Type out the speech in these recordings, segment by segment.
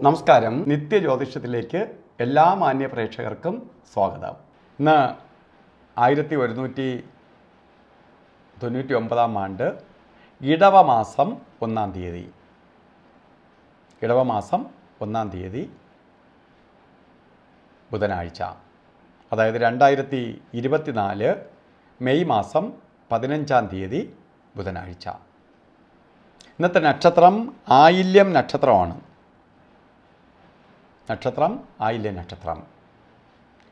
നമസ്കാരം. നിത്യജ്യോതിഷത്തിലേക്ക് എല്ലാ മാന്യ പ്രേക്ഷകർക്കും സ്വാഗതം. ഇന്ന് 1199 ആണ്ട് ഇടവമാസം 1-ാം തീയതി. ഇടവമാസം 1-ാം തീയതി ബുധനാഴ്ച, അതായത് 2024 മെയ് മാസം 15-ാം തീയതി ബുധനാഴ്ച. ഇന്നത്തെ നക്ഷത്രം ആയില്യം നക്ഷത്രമാണ്. നക്ഷത്രം ആയില്യ നക്ഷത്രം.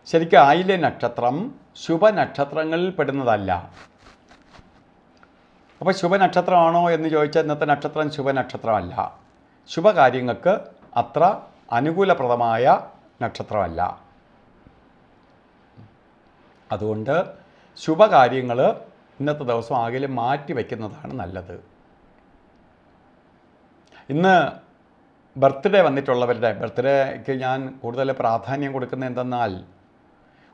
ശരിക്കും ആയില്യ നക്ഷത്രം ശുഭനക്ഷത്രങ്ങളിൽ പെടുന്നതല്ല. അപ്പോൾ ശുഭനക്ഷത്രമാണോ എന്ന് ചോദിച്ചാൽ ഇന്നത്തെ നക്ഷത്രം ശുഭനക്ഷത്രമല്ല. ശുഭകാര്യങ്ങൾക്ക് അത്ര അനുകൂലപ്രദമായ നക്ഷത്രമല്ല. അതുകൊണ്ട് ശുഭകാര്യങ്ങൾ ഇന്നത്തെ ദിവസം ആകെ മാറ്റി വയ്ക്കുന്നതാണ് നല്ലത്. ഇന്ന് ബർത്ത്ഡേ വന്നിട്ടുള്ളവരുടെ ബർത്ത്ഡേക്ക് ഞാൻ കൂടുതൽ പ്രാധാന്യം കൊടുക്കുന്നത് എന്തെന്നാൽ,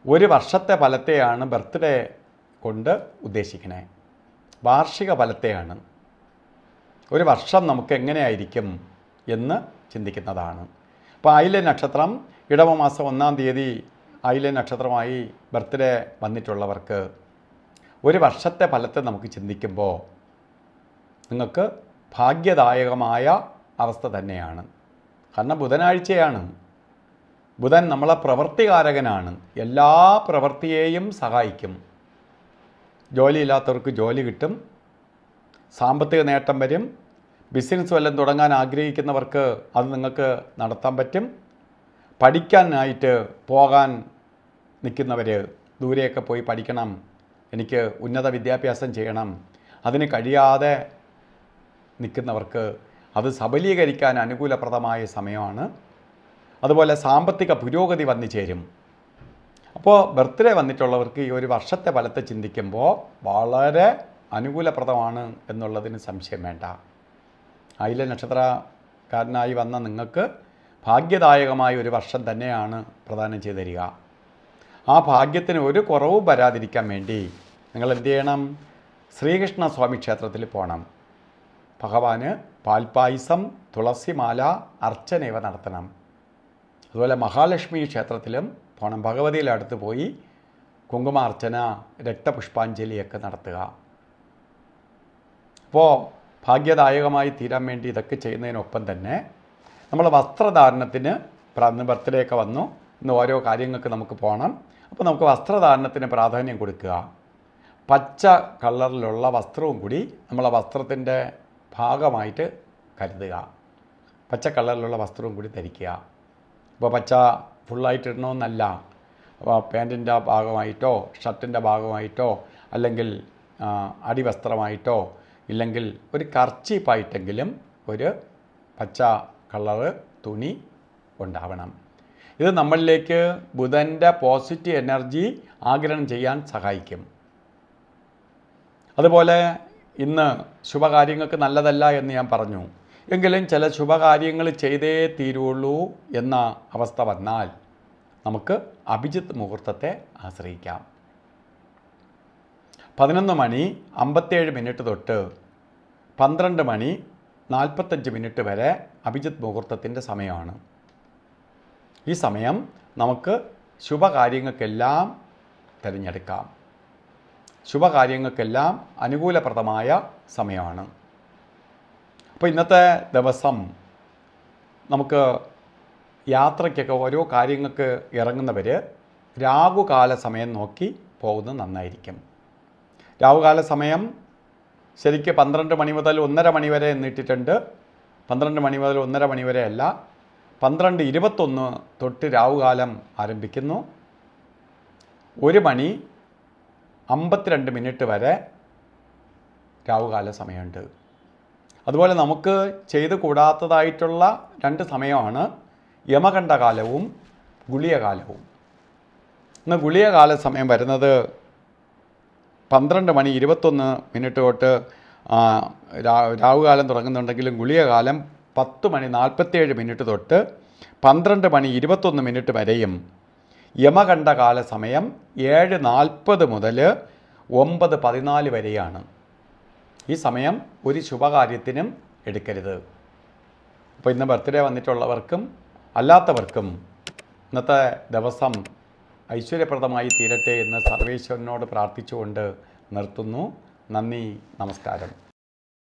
ഒരു വർഷത്തെ ഫലത്തെയാണ് ബർത്ത്ഡേ കൊണ്ട് ഉദ്ദേശിക്കുന്നത്. വാർഷിക ഫലത്തെയാണ്. ഒരു വർഷം നമുക്ക് എങ്ങനെയായിരിക്കും എന്ന് ചിന്തിക്കുന്നതാണ്. അപ്പോൾ ആയില്യ നക്ഷത്രം ഇടവമാസം 1-ാം തീയതി ആയില്യ നക്ഷത്രമായി ബർത്ത്ഡേ വന്നിട്ടുള്ളവർക്ക് ഒരു വർഷത്തെ ഫലത്തെ നമുക്ക് ചിന്തിക്കുമ്പോൾ നിങ്ങൾക്ക് ഭാഗ്യദായകമായ അവസ്ഥ തന്നെയാണ്. കാരണം ബുധനാഴ്ചയാണ്. ബുധൻ നമ്മളെ പ്രവൃത്തികാരകനാണ്. എല്ലാ പ്രവൃത്തിയെയും സഹായിക്കും. ജോലിയില്ലാത്തവർക്ക് ജോലി കിട്ടും, സാമ്പത്തിക നേട്ടം വരും. ബിസിനസ് വല്ലതും തുടങ്ങാൻ ആഗ്രഹിക്കുന്നവർക്ക് അത് നിങ്ങൾക്ക് നടത്താൻ പറ്റും. പഠിക്കാനായിട്ട് പോകാൻ നിൽക്കുന്നവർ, ദൂരെയൊക്കെ പോയി പഠിക്കണം, എനിക്ക് ഉന്നത വിദ്യാഭ്യാസം ചെയ്യണം, അതിന് കഴിയാതെ നിൽക്കുന്നവർക്ക് അത് സബലീകരിക്കാൻ അനുകൂലപ്രദമായ സമയമാണ്. അതുപോലെ സാമ്പത്തിക പുരോഗതി വന്നു ചേരും. അപ്പോൾ ബർത്ത്ഡേ വന്നിട്ടുള്ളവർക്ക് ഈ ഒരു വർഷത്തെ ഫലത്തെ ചിന്തിക്കുമ്പോൾ വളരെ അനുകൂലപ്രദമാണ് എന്നുള്ളതിന് സംശയം വേണ്ട. ആയില്യ നക്ഷത്രക്കാരനായി വന്ന നിങ്ങൾക്ക് ഭാഗ്യദായകമായ ഒരു വർഷം തന്നെയാണ് പ്രദാനം ചെയ്തു തരിക. ആ ഭാഗ്യത്തിന് ഒരു കുറവും വരാതിരിക്കാൻ വേണ്ടി നിങ്ങൾ എന്ത് ചെയ്യണം? ശ്രീകൃഷ്ണ സ്വാമി ക്ഷേത്രത്തിൽ പോകണം. ഭഗവാന് പാൽപ്പായസം, തുളസിമാല, അർച്ചന ഇവ നടത്തണം. അതുപോലെ മഹാലക്ഷ്മി ക്ഷേത്രത്തിലും പോകണം. ഭഗവതിയുടെ അടുത്ത് പോയി കുങ്കുമാർച്ചന, രക്തപുഷ്പാഞ്ജലിയൊക്കെ നടത്തുക. അപ്പോൾ ഭാഗ്യദായകമായി തീരാൻ വേണ്ടി ഇതൊക്കെ ചെയ്യുന്നതിനൊപ്പം തന്നെ നമ്മൾ വസ്ത്രധാരണത്തിന്, ഇന്ന് ബർത്ത്ഡേ ഒക്കെ വന്നു, ഇന്ന് ഓരോ കാര്യങ്ങൾക്ക് നമുക്ക് പോകണം. അപ്പോൾ നമുക്ക് വസ്ത്രധാരണത്തിന് പ്രാധാന്യം കൊടുക്കുക. പച്ച കളറിലുള്ള വസ്ത്രവും കൂടി നമ്മളെ വസ്ത്രത്തിൻ്റെ ഭാഗമായിട്ട് കരുതുക. പച്ച കളറിലുള്ള വസ്ത്രവും കൂടി ധരിക്കുക. ഇപ്പോൾ പച്ച ഫുള്ളായിട്ട് ഇടണമെന്നല്ല. പാൻറ്റിൻ്റെ ഭാഗമായിട്ടോ ഷർട്ടിൻ്റെ ഭാഗമായിട്ടോ അല്ലെങ്കിൽ അടിവസ്ത്രമായിട്ടോ ഇല്ലെങ്കിൽ ഒരു കർച്ചീപ്പായിട്ടെങ്കിലും ഒരു പച്ച കളറ് തുണി ഉണ്ടാവണം. ഇത് നമ്മളിലേക്ക് ബുധൻ്റെ പോസിറ്റീവ് എനർജി ആഗിരണം ചെയ്യാൻ സഹായിക്കും. അതുപോലെ ഇന്ന് ശുഭകാര്യങ്ങൾക്ക് നല്ലതല്ല എന്ന് ഞാൻ പറഞ്ഞു. എങ്കിലും ചില ശുഭകാര്യങ്ങൾ ചെയ്തേ തീരുള്ളൂ എന്ന അവസ്ഥ വന്നാൽ നമുക്ക് അഭിജിത്ത് മുഹൂർത്തത്തെ ആശ്രയിക്കാം. 11:57 തൊട്ട് 12:45 വരെ അഭിജിത്ത് മുഹൂർത്തത്തിൻ്റെ സമയമാണ്. ഈ സമയം നമുക്ക് ശുഭകാര്യങ്ങൾക്കെല്ലാം തിരഞ്ഞെടുക്കാം. ശുഭകാര്യങ്ങൾക്കെല്ലാം അനുകൂലപ്രദമായ സമയമാണ്. അപ്പോൾ ഇന്നത്തെ ദിവസം നമുക്ക് യാത്രയ്ക്കൊക്കെ ഓരോ കാര്യങ്ങൾക്ക് ഇറങ്ങുന്നവർ രാഹുകാല സമയം നോക്കി പോകുന്നത് നന്നായിരിക്കും. രാഹുകാല സമയം ശരിക്ക് 12 മണി മുതൽ 1:30 മണി വരെ നീട്ടിട്ടുണ്ട്. 12 മണി മുതൽ 1:30 മണി വരെ അല്ല, 12:21 തൊട്ട് രാഹുകാലം ആരംഭിക്കുന്നു. 1:52 വരെ രാഹുകാല സമയമുണ്ട്. അതുപോലെ നമുക്ക് ചെയ്തു കൂടാത്തതായിട്ടുള്ള 2 സമയമാണ് യമകണ്ഠകാലവും ഗുളികകാലവും. ഇന്ന് ഗുളികകാല സമയം വരുന്നത് 12:21 തൊട്ട് രാഹുകാലം തുടങ്ങുന്നുണ്ടെങ്കിലും ഗുളികകാലം 10:47 തൊട്ട് 12:21 വരെയും യമകണ്ഠകാല സമയം 7:40 മുതൽ 9:14 വരെയാണ്. ഈ സമയം ഒരു ശുഭകാര്യത്തിനും എടുക്കരുത്. അപ്പോൾ ഇന്ന് ബർത്ത്ഡേ വന്നിട്ടുള്ളവർക്കും അല്ലാത്തവർക്കും ഇന്നത്തെ ദിവസം ഐശ്വര്യപ്രദമായി തീരട്ടെ എന്ന് സർവേശ്വരനോട് പ്രാർത്ഥിച്ചുകൊണ്ട് നിർത്തുന്നു. നന്ദി, നമസ്കാരം.